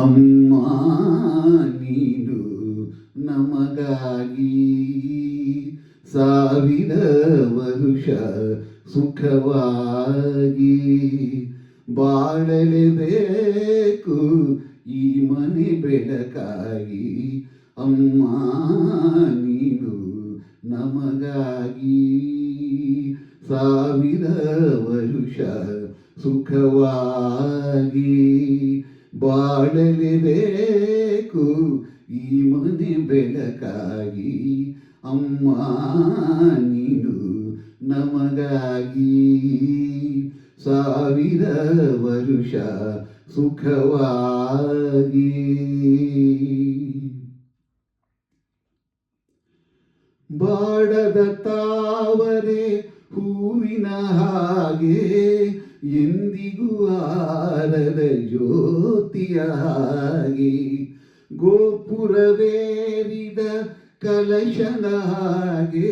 ಅಮ್ಮ ನೀನು ನಮಗಾಗಿ ಸಾವಿರ ವರುಷ ಸುಖವಾಗಿ ಬಾಳಲೇಬೇಕು ಈ ಮನೆ ಬೆಳಕಾಗಿ. ಅಮ್ಮ ನೀನು ನಮಗಾಗಿ ಸಾವಿರ ವರುಷ ಸುಖವಾಗಿ ಬಾಳಲೇಬೇಕು ಈ ಮನೆ ಬೆಳಕಾಗಿ. ಅಮ್ಮ ನೀನು ನಮಗಾಗಿ ಸಾವಿರ ವರುಷ ಸುಖವಾಗಿ. ಬಾಡದ ತಾವರೆ ಹೂವಿನ ಹಾಗೆ ಎಂದಿಗೂ ಆರದ ಜ್ಯೋತಿಯಾಗಿ ಗೋಪುರವೇರಿದ ಕಲಶನ ಹಾಗೆ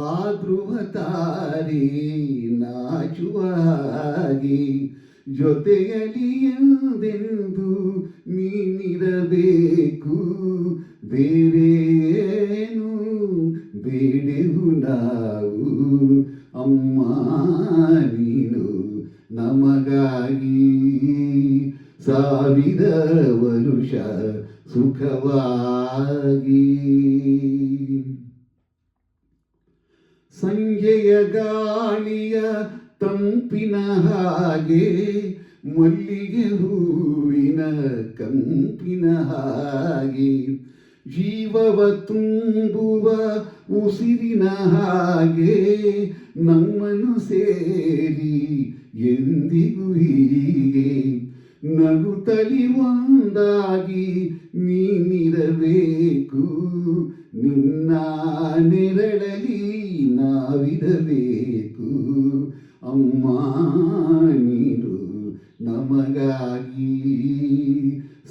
ಆ ಧ್ರುವ ತಾರೆ ನಾಚುವ ಹಾಗೆ ಜೊತೆಯಲ್ಲಿ ಎಂದೆಂದು ನೀನಿರಬೇಕು ಬೇರೇನು ಬೇಡೆವು ನಾವು. ಅಮ್ಮ ನೀನು ನಮಗಾಗಿ ಸಾವಿರ ವರುಷ ಸುಖವಾಗಿ. ಸಂಜೆಯ ಗಾಳಿಯ ತಂಪಿನ ಹಾಗೆ ಮಲ್ಲಿಗೆ ಹೂವಿನ ಕಂಪಿನ ಹಾಗೆ ಜೀವವ ತುಂಬುವ ಉಸಿರಿನ ಹಾಗೆ ನಮ್ಮನ್ನು ಸೇರಿ ಎಂದಿಗೂ ಹೀಗೆ ನಗುತ್ತಲಿ ಒಂದಾಗಿ ನೀನಿರಬೇಕು ನಿನ್ನ ನೆರಳಲಿ ನಾವಿರಬೇಕು. ಅಮ್ಮ ನೀನು ನಮಗಾಗಿ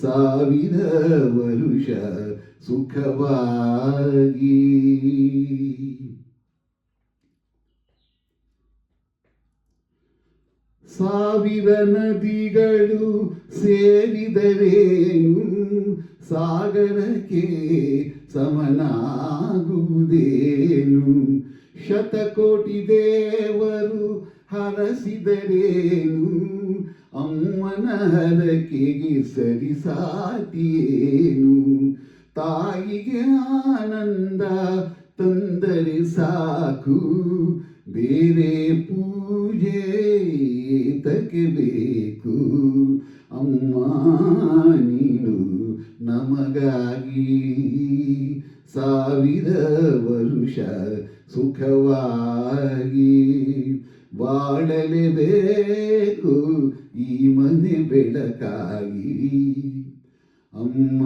ಸಾವಿರ ವರುಷ ಸುಖವಾಗಿ. ಸಾವಿರ ನದಿಗಳು ಸೇರಿದರೇನು ಸಾಗರಕ್ಕೆ ಸಮನಾಗುವುದೇನು. ಶತಕೋಟಿ ದೇವರು ಹರಸಿದರೇನು ಅಮ್ಮನ ಹರಕೆಗೆ ಸರಿಸಾಟಿಯೇನು. ತಾಯಿಗೆ ಆನಂದ ತಂದರೆ ಸಾಕು ಬೇರೆ ಪೂಜೆ ತಕ್ಕೆ ಬೇಕು. ಅಮ್ಮ ನೀನು ನಮಗಾಗಿ ಸಾವಿರ ವರುಷ ಸುಖವಾಗಿ ಬಾಳಲೇಬೇಕು ಈ ಮನೆ ಬೆಳಕಾಗಿ. ಅಮ್ಮ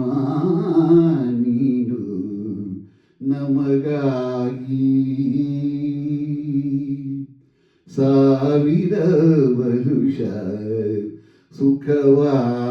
ನೀನು ನಮಗಾಗಿ ಸಾವಿರ ವರುಷ ಸುಖವಾಗಿ.